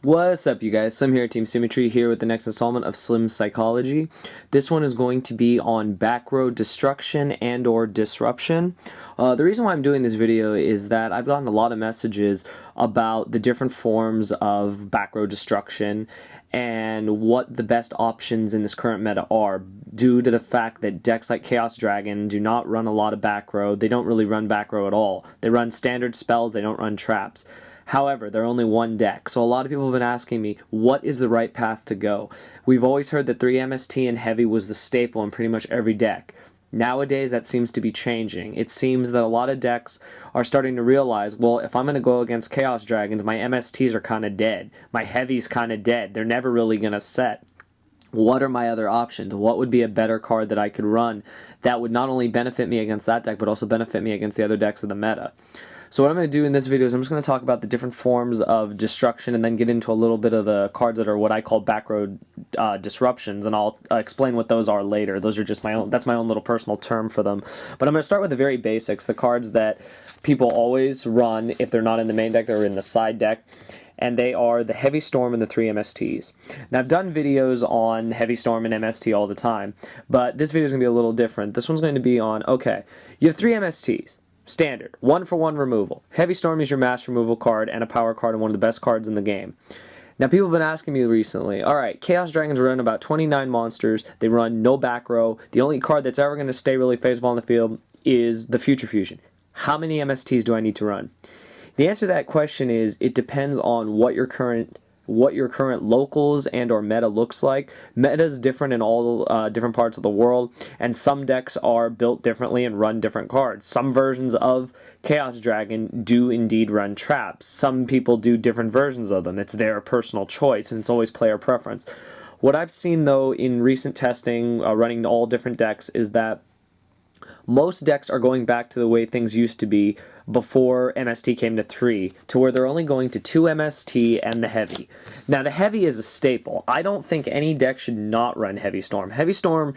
What's up, you guys? Slim here, Team Symmetry, here with the next installment of Slim Psychology. This one is going to be on Backrow destruction and or disruption. The reason why I'm doing this video is that I've gotten a lot of messages about the different forms of Backrow destruction and what the best options in this current meta are, due to the fact that decks like Chaos Dragon do not run a lot of Backrow. They don't really run Backrow at all. They run standard spells, they don't run traps. However, they're only one deck, so a lot of people have been asking me, what is the right path to go? We've always heard that 3 MST and Heavy was the staple in pretty much every deck. Nowadays, that seems to be changing. It seems that a lot of decks are starting to realize, well, if I'm going to go against Chaos Dragons, my MSTs are kind of dead. My Heavy's kind of dead. They're never really going to set. What are my other options? What would be a better card that I could run that would not only benefit me against that deck, but also benefit me against the other decks of the meta? So what I'm going to do in this video is I'm just going to talk about the different forms of destruction and then get into a little bit of the cards that are what I call Backrow disruptions, and I'll explain what those are later. Those are just my own, that's my own little personal term for them. But I'm going to start with the very basics, the cards that people always run if they're not in the main deck, they're in the side deck. And they are the Heavy Storm and the 3 MSTs. Now, I've done videos on Heavy Storm and MST all the time, but this video is going to be a little different. This one's going to be on, okay, you have 3 MSTs. Standard, 1-for-1 removal. Heavy Storm is your mass removal card and a power card and one of the best cards in the game. Now, people have been asking me recently, alright, Chaos Dragons run about 29 monsters, they run no back row, the only card that's ever going to stay really phaseable on the field is the Future Fusion. How many MSTs do I need to run? The answer to that question is, it depends on what your current locals and or meta looks like. Meta is different in all different parts of the world, and some decks are built differently and run different cards. Some versions of Chaos Dragon do indeed run traps. Some people do different versions of them. It's their personal choice, and it's always player preference. What I've seen, though, in recent testing, running all different decks, is that most decks are going back to the way things used to be before MST came to 3, to where they're only going to 2 MST and the Heavy. Now, the Heavy is a staple. I don't think any deck should not run Heavy Storm. Heavy Storm,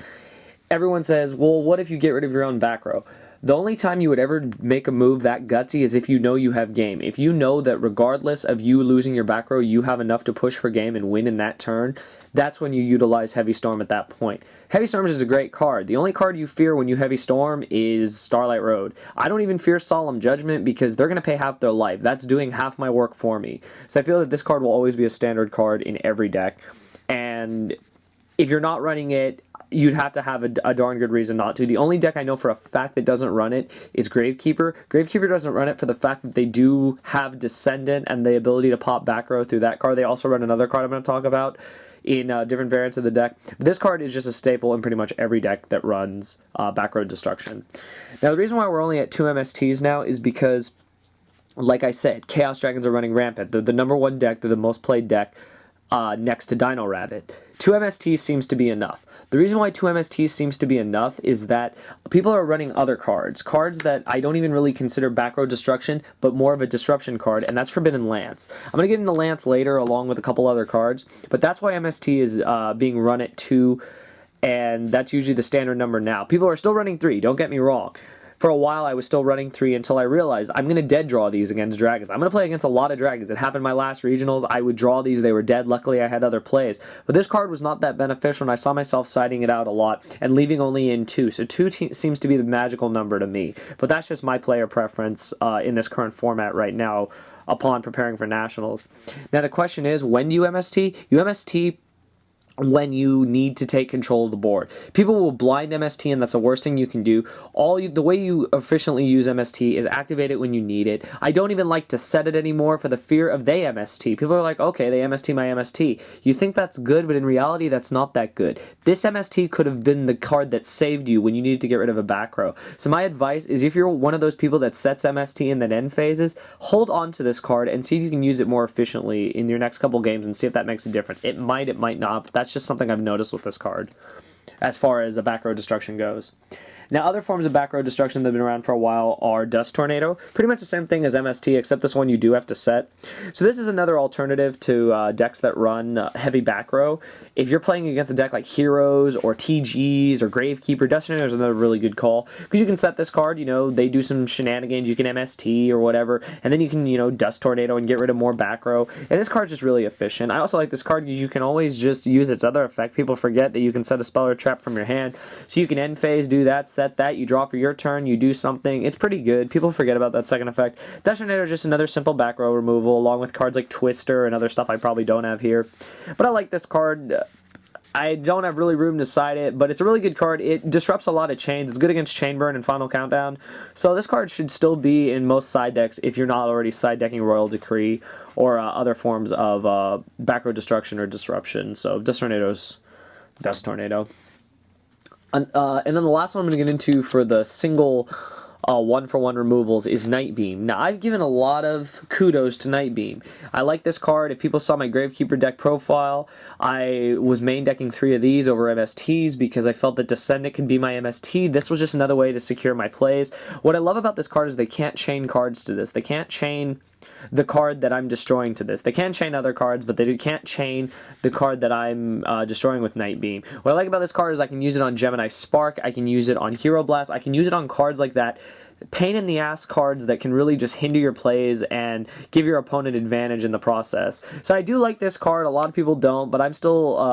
everyone says, well, what if you get rid of your own back row? The only time you would ever make a move that gutsy is if you know you have game. If you know that regardless of you losing your back row, you have enough to push for game and win in that turn, that's when you utilize Heavy Storm at that point. Heavy Storm is a great card. The only card you fear when you Heavy Storm is Starlight Road. I don't even fear Solemn Judgment because they're going to pay half their life. That's doing half my work for me. So I feel that this card will always be a standard card in every deck. And if you're not running it, you'd have to have a darn good reason not to. The only deck I know for a fact that doesn't run it is Gravekeeper. Gravekeeper doesn't run it for the fact that they do have Descendant and the ability to pop back row through that card. They also run another card I'm going to talk about in different variants of the deck. But this card is just a staple in pretty much every deck that runs Backrow Destruction. Now, the reason why we're only at 2 MSTs now is because, like I said, Chaos Dragons are running rampant. They're the #1 deck. They're the most played deck next to Dino Rabbit. 2 MSTs seems to be enough. The reason why 2 MSTs seems to be enough is that people are running other cards that I don't even really consider Backrow Destruction, but more of a disruption card, and that's Forbidden Lance. I'm going to get into Lance later along with a couple other cards, but that's why MST is being run at 2, and that's usually the standard number now. People are still running 3, don't get me wrong. For a while, I was still running 3 until I realized I'm going to dead draw these against dragons. I'm going to play against a lot of dragons. It happened in my last regionals. I would draw these. They were dead. Luckily, I had other plays. But this card was not that beneficial, and I saw myself siding it out a lot and leaving only in 2. So 2 seems to be the magical number to me. But that's just my player preference in this current format right now upon preparing for Nationals. Now, the question is, when do you MST? You MST when you need to take control of the board. People will blind MST, and that's the worst thing you can do. The way you efficiently use MST is activate it when you need it. I don't even like to set it anymore for the fear of they MST. People are like, okay, they MST my MST. You think that's good, but in reality, that's not that good. This MST could have been the card that saved you when you needed to get rid of a back row. So my advice is, if you're one of those people that sets MST in the end phases, hold on to this card and see if you can use it more efficiently in your next couple games and see if that makes a difference. It might not, but that's just something I've noticed with this card as far as a Backrow Destruction goes. Now, other forms of back row destruction that have been around for a while are Dust Tornado. Pretty much the same thing as MST, except this one you do have to set. So this is another alternative to decks that run heavy back row. If you're playing against a deck like Heroes or TGs or Gravekeeper, Dust Tornado is another really good call, because you can set this card, you know, they do some shenanigans, you can MST or whatever, and then you can, you know, Dust Tornado and get rid of more back row. And this card's just really efficient. I also like this card because you can always just use its other effect. People forget that you can set a spell or trap from your hand, so you can end phase, do that, set that, you draw for your turn, you do something. It's pretty good. People forget about that second effect. Dust Tornado is just another simple back row removal, along with cards like Twister and other stuff I probably don't have here. But I like this card. I don't have really room to side it, but it's a really good card. It disrupts a lot of chains. It's good against Chain Burn and Final Countdown. So this card should still be in most side decks if you're not already side decking Royal Decree or other forms of back row destruction or disruption. So Dust Tornado's Dust Tornado. And then the last one I'm going to get into for the single one-for-one removals is Night Beam. Now, I've given a lot of kudos to Night Beam. I like this card. If people saw my Gravekeeper deck profile, I was main decking 3 of these over MSTs because I felt that Descendant could be my MST. This was just another way to secure my plays. What I love about this card is they can't chain cards to this. They can't chain the card that I'm destroying to this. They can chain other cards, but they can't chain the card that I'm destroying with Night Beam. What I like about this card is I can use it on Gemini Spark, I can use it on Hero Blast, I can use it on cards like that. Pain in the ass cards that can really just hinder your plays and give your opponent advantage in the process. So I do like this card. A lot of people don't, but I'm still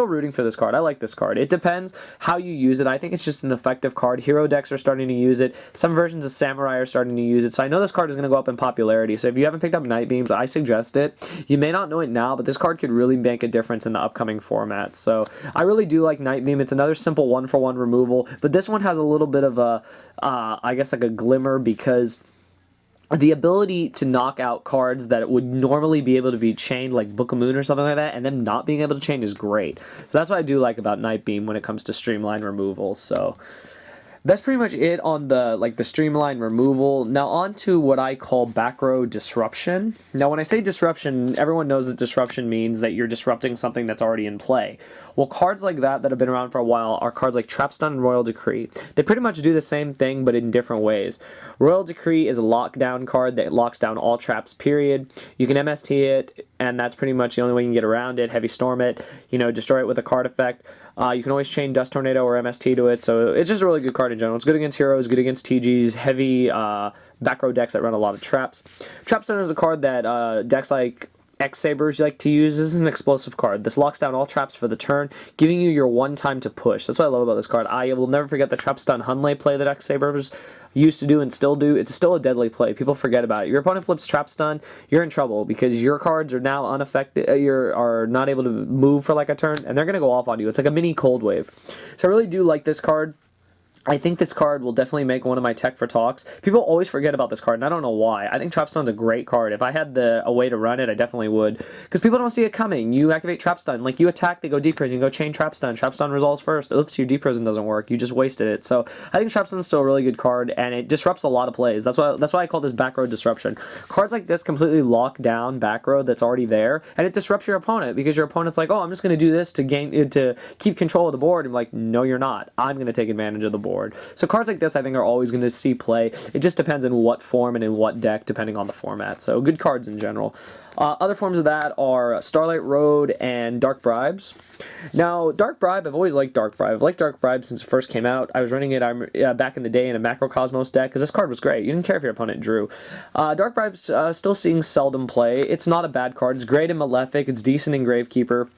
rooting for this card. I like this card. It depends how you use it. I think it's just an effective card. Hero decks are starting to use it. Some versions of Samurai are starting to use it. So I know this card is going to go up in popularity. So if you haven't picked up Night Beams, I suggest it. You may not know it now, but this card could really make a difference in the upcoming format. So I really do like Night Beam. It's another simple one-for-one removal, but this one has a little bit of a, I guess like a glimmer, because the ability to knock out cards that would normally be able to be chained, like Book of Moon or something like that, and them not being able to chain is great. So that's what I do like about Night Beam when it comes to Streamlined removal. So that's pretty much it on the Streamlined removal. Now on to what I call back row disruption. Now when I say disruption, everyone knows that disruption means that you're disrupting something that's already in play. Well, cards like that have been around for a while are cards like Trapstun and Royal Decree. They pretty much do the same thing, but in different ways. Royal Decree is a lockdown card that locks down all traps, period. You can MST it, and that's pretty much the only way you can get around it. Heavy Storm it, you know, destroy it with a card effect. You can always chain Dust Tornado or MST to it, so it's just a really good card in general. It's good against Heroes, good against TGs, heavy back row decks that run a lot of traps. Trapstun is a card that decks like X-Sabers like to use. This is an explosive card. This locks down all traps for the turn, giving you your one time to push. That's what I love about this card. I will never forget the Trapstun Hunley play that X-Sabers used to do and still do. It's still a deadly play. People forget about it. Your opponent flips Trapstun, you're in trouble because your cards are now unaffected. Are not able to move for like a turn, and they're going to go off on you. It's like a mini cold wave. So I really do like this card. I think this card will definitely make one of my Tech for Talks. People always forget about this card, and I don't know why. I think Trapstun's a great card. If I had a way to run it, I definitely would. Because people don't see it coming. You activate Trapstun. Like, you attack, they go deep prison. You go chain Trapstun. Trapstun resolves first. Oops, your deep prison doesn't work. You just wasted it. So I think Trapstun's still a really good card, and it disrupts a lot of plays. That's why I call this back row disruption. Cards like this completely lock down back row that's already there, and it disrupts your opponent, because your opponent's like, oh, I'm just going to do this to keep control of the board. And like, no, you're not. I'm going to take advantage of the board. So cards like this, I think, are always going to see play. It just depends on what form and in what deck, depending on the format. So good cards in general. Other forms of that are Starlight Road and Dark Bribes. Now, Dark Bribe, I've always liked Dark Bribe. I've liked Dark Bribe since it first came out. I was running it back in the day in a Macrocosmos deck, because this card was great. You didn't care if your opponent drew. Dark Bribe's still seeing seldom play. It's not a bad card. It's great in Malefic. It's decent in Gravekeeper.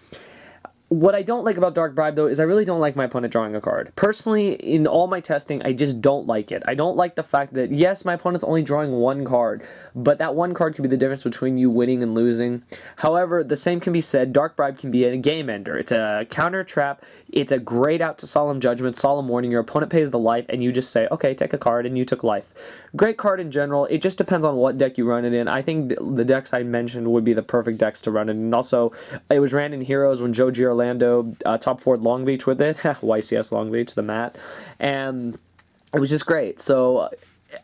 What I don't like about Dark Bribe, though, is I really don't like my opponent drawing a card. Personally, in all my testing, I just don't like it. I don't like the fact that, yes, my opponent's only drawing one card, but that one card could be the difference between you winning and losing. However, the same can be said, Dark Bribe can be a game ender. It's a counter trap. It's a great out to Solemn Judgment, Solemn Warning. Your opponent pays the life, and you just say, okay, take a card, and you took life. Great card in general. It just depends on what deck you run it in. I think the decks I mentioned would be the perfect decks to run it in. And also, it was ran in Heroes when Joe Girolando top forward Long Beach with it. YCS Long Beach, the mat. And it was just great. So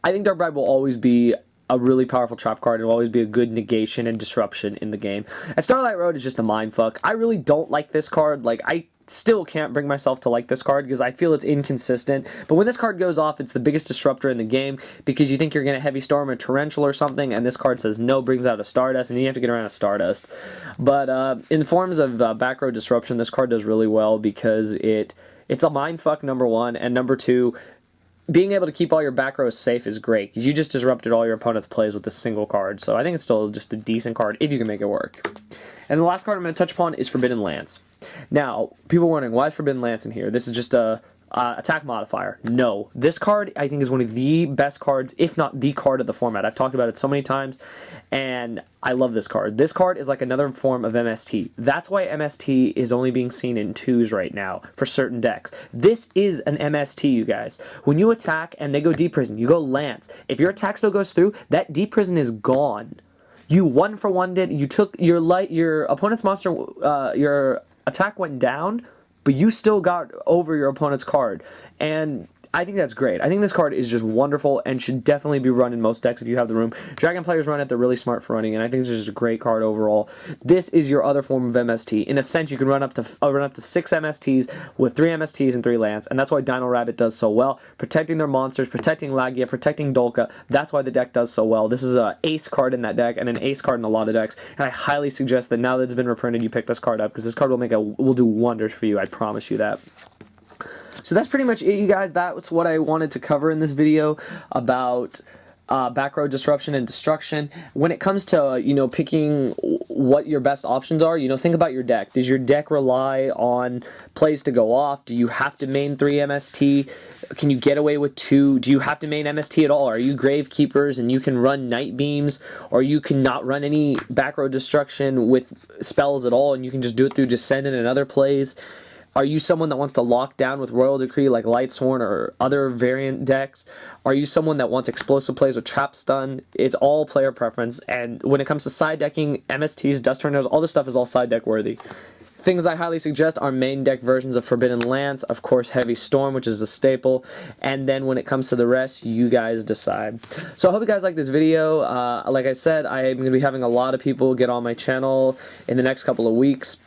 I think Dark Bribe will always be a really powerful trap card. It will always be a good negation and disruption in the game. And Starlight Road is just a mindfuck. I really don't like this card. Like, I still can't bring myself to like this card because I feel it's inconsistent. But when this card goes off, it's the biggest disruptor in the game because you think you're going to Heavy Storm or Torrential or something, and this card says no, brings out a Stardust, and you have to get around a Stardust. But in forms of Backrow Disruption, this card does really well because it's a mindfuck, number one, and number two, being able to keep all your back rows safe is great because you just disrupted all your opponent's plays with a single card. So I think it's still just a decent card if you can make it work. And the last card I'm going to touch upon is Forbidden Lance. Now, people are wondering, why is Forbidden Lance in here? This is just a attack modifier. No. This card, I think, is one of the best cards, if not the card of the format. I've talked about it so many times, and I love this card. This card is like another form of MST. That's why MST is only being seen in 2s right now for certain decks. This is an MST, you guys. When you attack and they go Deep Prison, you go Lance. If your attack still goes through, that Deep Prison is gone. You 1-for-1 did. You took your opponent's monster. Your attack went down, but you still got over your opponent's card, and I think that's great. I think this card is just wonderful and should definitely be run in most decks if you have the room. Dragon players run it, they're really smart for running, and I think this is just a great card overall. This is your other form of MST. In a sense, you can run up to 6 MSTs with 3 MSTs and 3 Lance, and that's why Dino Rabbit does so well. Protecting their monsters, protecting Lagia, protecting Dolka, that's why the deck does so well. This is an ace card in that deck and an ace card in a lot of decks, and I highly suggest that now that it's been reprinted, you pick this card up because this card will do wonders for you, I promise you that. So that's pretty much it, you guys. That's what I wanted to cover in this video about Backrow Disruption and Destruction. When it comes to, picking what your best options are, think about your deck. Does your deck rely on plays to go off? Do you have to main 3 MST? Can you get away with 2? Do you have to main MST at all? Are you Gravekeepers and you can run Night Beams? Or you can not run any Backrow Destruction with spells at all and you can just do it through Descendant and other plays? Are you someone that wants to lock down with Royal Decree like Lightsworn or other variant decks? Are you someone that wants explosive plays with Trap Stun? It's all player preference, and when it comes to side decking, MSTs, Dust Tornadoes, all this stuff is all side deck worthy. Things I highly suggest are main deck versions of Forbidden Lance, of course Heavy Storm, which is a staple, and then when it comes to the rest, you guys decide. So I hope you guys like this video. Like I said, I'm going to be having a lot of people get on my channel in the next couple of weeks.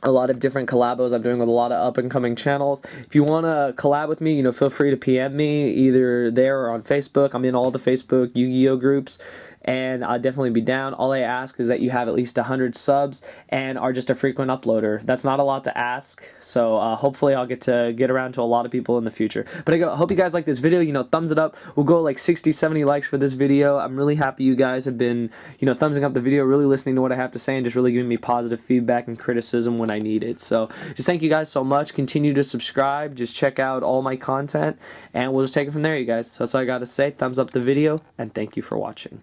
A lot of different collabos I'm doing with a lot of up-and-coming channels. If you want to collab with me, feel free to PM me either there or on Facebook. I'm in all the Facebook Yu-Gi-Oh groups, and I'll definitely be down. All I ask is that you have at least 100 subs and are just a frequent uploader. That's not a lot to ask, so hopefully I'll get around to a lot of people in the future. But I hope you guys like this video. Thumbs it up. We'll go like 60, 70 likes for this video. I'm really happy you guys have been, thumbsing up the video, really listening to what I have to say, and just really giving me positive feedback and criticism when I need it. So just thank you guys so much. Continue to subscribe. Just check out all my content, and we'll just take it from there, you guys. So that's all I got to say. Thumbs up the video, and thank you for watching.